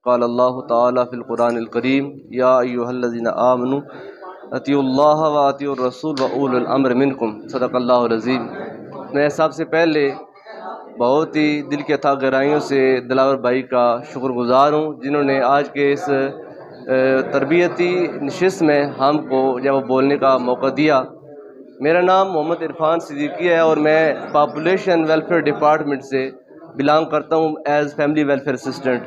قال اللہ تعالیٰ فی القرآن الکریم یا ایھا الذین آمنوا اطیعوا اللہ و اطیعوا الرسول و اولو الامر منکم، صدق اللہ العظیم۔ میں سب سے پہلے بہت ہی دل کی اتھاہ گہرائیوں سے دلاور بھائی کا شکر گزار ہوں، جنہوں نے آج کے اس تربیتی نشست میں ہم کو جب بولنے کا موقع دیا۔ میرا نام محمد عرفان صدیقی ہے اور میں پاپولیشن ویلفیئر ڈپارٹمنٹ سے بلانگ کرتا ہوں as family welfare assistant.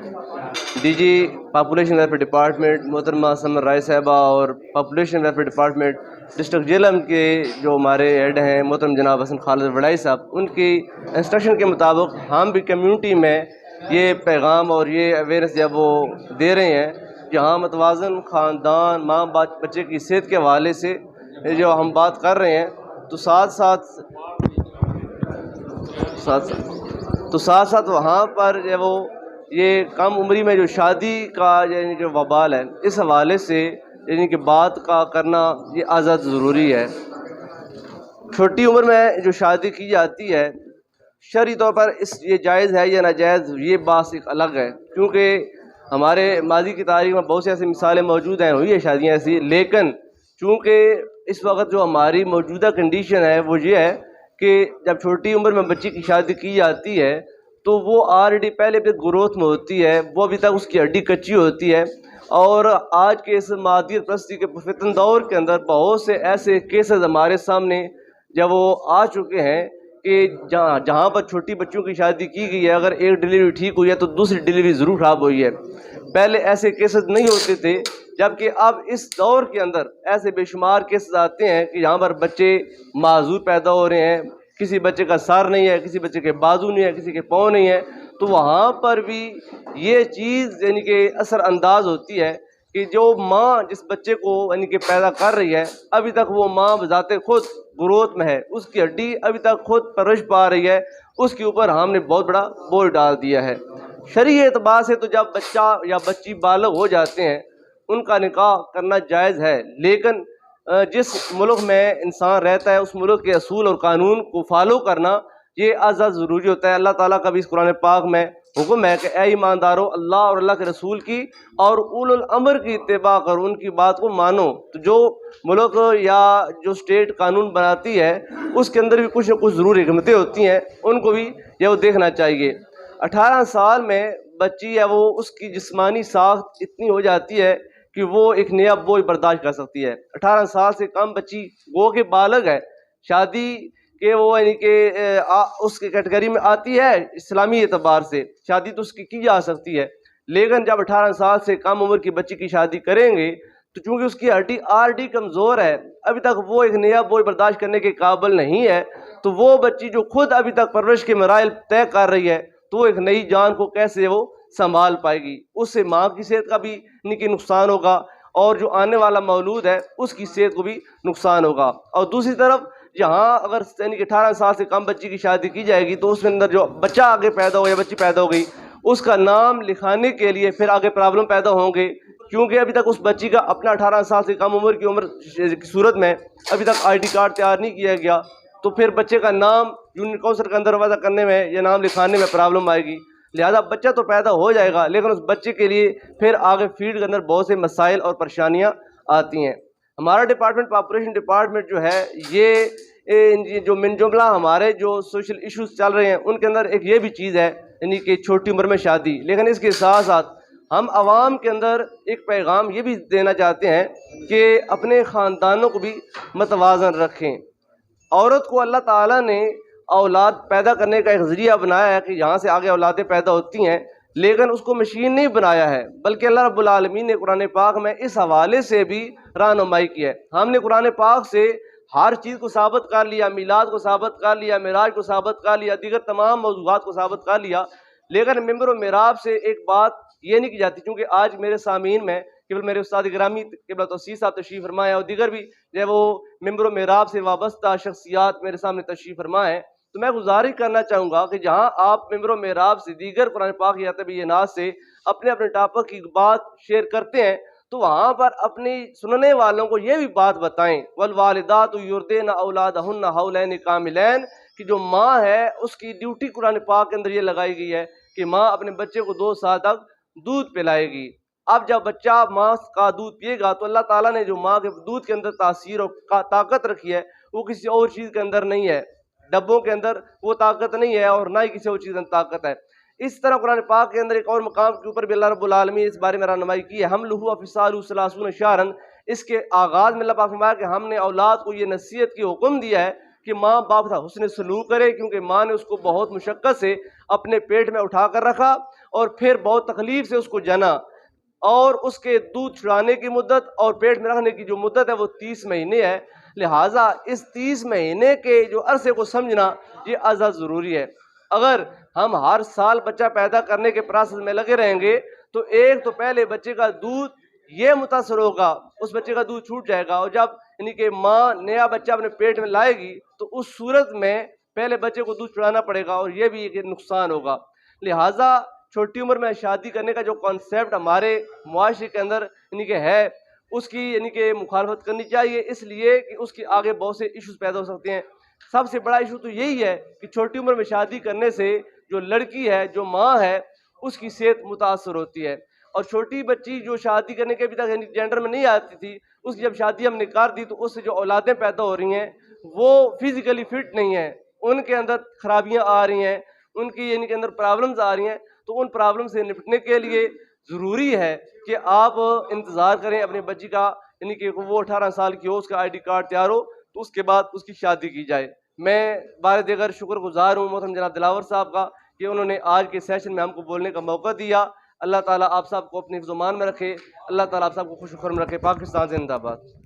D G population welfare department محترمہ سمر رائے صاحبہ اور population welfare department district Jhelum کے جو ہمارے ہیڈ ہیں محترم جناب حسن خالد وڑائی صاحب، ان کی انسٹرکشن کے مطابق ہم بھی کمیونٹی میں یہ پیغام اور یہ اویئرنیس جب وہ دے رہے ہیں، جہاں متوازن خاندان ماں بچے کی صحت کے حوالے سے جو ہم بات کر رہے ہیں، تو ساتھ ساتھ وہاں پر جو وہ یہ کم عمری میں جو شادی کا یعنی جو وبال ہے، اس حوالے سے یعنی کہ بات کا کرنا یہ آزاد ضروری ہے۔ چھوٹی عمر میں جو شادی کی جاتی ہے، شرعی طور پر یہ جائز ہے یا ناجائز، یہ بات ایک الگ ہے، کیونکہ ہمارے ماضی کی تاریخ میں بہت سی ایسی مثالیں موجود ہیں، ہوئی ہے شادیاں ایسی، لیکن چونکہ اس وقت جو ہماری موجودہ کنڈیشن ہے وہ یہ ہے کہ جب چھوٹی عمر میں بچی کی شادی کی جاتی ہے تو وہ آلریڈی پہلے بھی گروتھ میں ہوتی ہے، وہ ابھی تک اس کی ہڈی کچی ہوتی ہے، اور آج کے اس مادیت پرستی کے فتن دور کے اندر بہت سے ایسے کیسز ہمارے سامنے جب وہ آ چکے ہیں کہ جہاں پر چھوٹی بچوں کی شادی کی گئی ہے، اگر ایک ڈیلیوری ٹھیک ہوئی ہے تو دوسری ڈیلیوری ضرور خراب ہوئی ہے۔ پہلے ایسے کیسز نہیں ہوتے تھے، جبکہ اب اس دور کے اندر ایسے بے شمار کیسز آتے ہیں کہ یہاں پر بچے معذور پیدا ہو رہے ہیں، کسی بچے کا سر نہیں ہے، کسی بچے کے بازو نہیں ہے، کسی کے پاؤں نہیں ہے، تو وہاں پر بھی یہ چیز یعنی کہ اثر انداز ہوتی ہے کہ جو ماں جس بچے کو یعنی کہ پیدا کر رہی ہے، ابھی تک وہ ماں بذات خود گروتھ میں ہے، اس کی ہڈی ابھی تک خود پرورش پا رہی ہے، اس کے اوپر ہم نے بہت بڑا بوجھ ڈال دیا ہے۔ شرعی اعتبار سے تو جب بچہ یا بچی بالغ ہو جاتے ہیں ان کا نکاح کرنا جائز ہے، لیکن جس ملک میں انسان رہتا ہے اس ملک کے اصول اور قانون کو فالو کرنا یہ ازحد ضروری ہوتا ہے۔ اللہ تعالیٰ کا بھی اس قرآن پاک میں حکم ہے کہ اے ایماندارو، اللہ اور اللہ کے رسول کی اور اولو الامر کی اتباع کرو، ان کی بات کو مانو۔ تو جو ملک یا جو اسٹیٹ قانون بناتی ہے اس کے اندر بھی کچھ نہ کچھ ضرور حکمتیں ہوتی ہیں، ان کو بھی یہ وہ دیکھنا چاہیے۔ 18 سال میں بچی ہے وہ اس کی جسمانی ساخت اتنی ہو جاتی ہے کہ وہ ایک نیا بوجھ برداشت کر سکتی ہے۔ 18 سال سے کم بچی وہ کہ بالغ ہے، شادی کہ وہ یعنی کہ اس کی کیٹیگری میں آتی ہے اسلامی اعتبار سے، شادی تو اس کی جا سکتی ہے، لیکن جب 18 سال سے کم عمر کی بچی کی شادی کریں گے تو چونکہ اس کی ہڈی آلریڈی کمزور ہے، ابھی تک وہ ایک نیا بوجھ برداشت کرنے کے قابل نہیں ہے، تو وہ بچی جو خود ابھی تک پرورش کے مراحل طے کر رہی ہے تو وہ ایک نئی جان کو کیسے وہ سنبھال پائے گی؟ اس سے ماں کی صحت کا بھی یعنی کہ نقصان ہوگا اور جو آنے والا مولود ہے اس کی صحت کو بھی نقصان ہوگا۔ اور دوسری طرف جہاں اگر یعنی کہ 18 سال سے کم بچی کی شادی کی جائے گی تو اس کے اندر جو بچہ آگے پیدا ہو یا بچی پیدا ہو گئی اس کا نام لکھانے کے لیے پھر آگے پرابلم پیدا ہوں گے، کیونکہ ابھی تک اس بچی کا اپنا 18 سال سے کم عمر کی صورت میں ابھی تک آئی ڈی کارڈ تیار نہیں کیا گیا، تو پھر بچے کا نام یونین کونسل کے اندر وضع کرنے میں یا نام لکھانے میں پرابلم آئے گی۔ لہذا بچہ تو پیدا ہو جائے گا لیکن اس بچے کے لیے پھر آگے فیلڈ کے اندر بہت سے مسائل اور پریشانیاں آتی ہیں۔ ہمارا ڈپارٹمنٹ پاپولیشن ڈپارٹمنٹ جو ہے یہ جو من جملہ ہمارے جو سوشل ایشوز چل رہے ہیں ان کے اندر ایک یہ بھی چیز ہے یعنی کہ چھوٹی عمر میں شادی، لیکن اس کے ساتھ ساتھ ہم عوام کے اندر ایک پیغام یہ بھی دینا چاہتے ہیں کہ اپنے خاندانوں کو بھی متوازن رکھیں۔ عورت کو اللہ تعالیٰ نے اولاد پیدا کرنے کا ایک ذریعہ بنایا ہے کہ یہاں سے آگے اولادیں پیدا ہوتی ہیں، لیکن اس کو مشین نہیں بنایا ہے، بلکہ اللہ رب العالمین نے قرآن پاک میں اس حوالے سے بھی رہنمائی کی ہے۔ ہم نے قرآن پاک سے ہر چیز کو ثابت کر لیا، میلاد کو ثابت کر لیا، معراج کو ثابت کر لیا، دیگر تمام موضوعات کو ثابت کر لیا، لیکن ممبر و محراب سے ایک بات یہ نہیں کی جاتی، کیونکہ آج میرے سامعین میں کہ میرے استاد گرامی قبلہ توسیع صاحب تشریف فرمائے اور دیگر بھی جو وہ ممبر و محراب سے وابستہ شخصیات میرے سامنے تشریف فرمائے، تو میں گزارش کرنا چاہوں گا کہ جہاں آپ ممبر و محراب سے دیگر قرآن پاک یا تبیینات سے اپنے اپنے ٹاپک کی بات شیئر کرتے ہیں تو وہاں پر اپنی سننے والوں کو یہ بھی بات بتائیں، والوالدات یرضعن اولادہن حولین کاملین، کہ جو ماں ہے اس کی ڈیوٹی قرآن پاک کے اندر یہ لگائی گئی ہے کہ ماں اپنے بچے کو 2 سال تک دودھ پلائے گی۔ اب جب بچہ ماں کا دودھ پیے گا تو اللہ تعالیٰ نے جو ماں کے دودھ کے اندر تاثیر اور طاقت رکھی ہے وہ کسی اور چیز کے اندر نہیں ہے، ڈبوں کے اندر وہ طاقت نہیں ہے اور نہ ہی کسی اور چیز کے اندر طاقت ہے۔ اس طرح قرآن پاک کے اندر ایک اور مقام کے اوپر بھی اللہ رب العالمین اس بارے میں رہنمائی کی ہے، حملہ وفصالہ 30 شہرا۔ اس کے آغاز میں اللہ پاک فرمایا کہ ہم نے اولاد کو یہ نصیحت کی حکم دیا ہے کہ ماں باپ کا حسن سلوک کرے، کیونکہ ماں نے اس کو بہت مشقت سے اپنے پیٹ میں اٹھا کر رکھا اور پھر بہت تکلیف سے اس کو جنا، اور اس کے دودھ چھڑانے کی مدت اور پیٹ میں رکھنے کی جو مدت ہے وہ 30 مہینے ہے۔ لہٰذا اس 30 مہینے کے جو عرصے کو سمجھنا یہ ازحد ضروری ہے۔ اگر ہم ہر سال بچہ پیدا کرنے کے پروسیس میں لگے رہیں گے تو ایک تو پہلے بچے کا دودھ یہ متاثر ہوگا، اس بچے کا دودھ چھوٹ جائے گا، اور جب یعنی کہ ماں نیا بچہ اپنے پیٹ میں لائے گی تو اس صورت میں پہلے بچے کو دودھ چھڑانا پڑے گا اور یہ بھی ایک نقصان ہوگا۔ لہٰذا چھوٹی عمر میں شادی کرنے کا جو کانسیپٹ ہمارے معاشرے کے اندر یعنی کہ ہے، اس کی یعنی کہ مخالفت کرنی چاہیے، اس لیے کہ اس کے آگے بہت سے ایشوز پیدا ہو سکتے ہیں۔ سب سے بڑا ایشو تو یہی ہے کہ چھوٹی عمر میں شادی کرنے سے جو لڑکی ہے، جو ماں ہے، اس کی صحت متاثر ہوتی ہے، اور چھوٹی بچی جو شادی کرنے کے ابھی تک یعنی جینڈر میں نہیں آتی تھی، اس کی جب شادی ہم نے کر دی تو اس سے جو اولادیں پیدا ہو رہی ہیں وہ فزیکلی فٹ نہیں ہیں، ان کے اندر خرابیاں آ رہی ہیں، ان کی یعنی کہ اندر پرابلمز آ رہی ہیں۔ تو ان پرابلم سے نپٹنے کے لیے ضروری ہے کہ آپ انتظار کریں اپنی بچی کا، یعنی کہ وہ 18 سال کی ہو، اس کا آئی ڈی کارڈ تیار ہو تو اس کے بعد اس کی شادی کی جائے۔ میں بار دیگر شکر گزار ہوں محترم جناب دلاور صاحب کا کہ انہوں نے آج کے سیشن میں ہم کو بولنے کا موقع دیا۔ اللہ تعالیٰ آپ سب کو اپنے حفظ و امان میں رکھے، اللہ تعالیٰ آپ سب کو خوش و خرم رکھے۔ پاکستان زندہ باد۔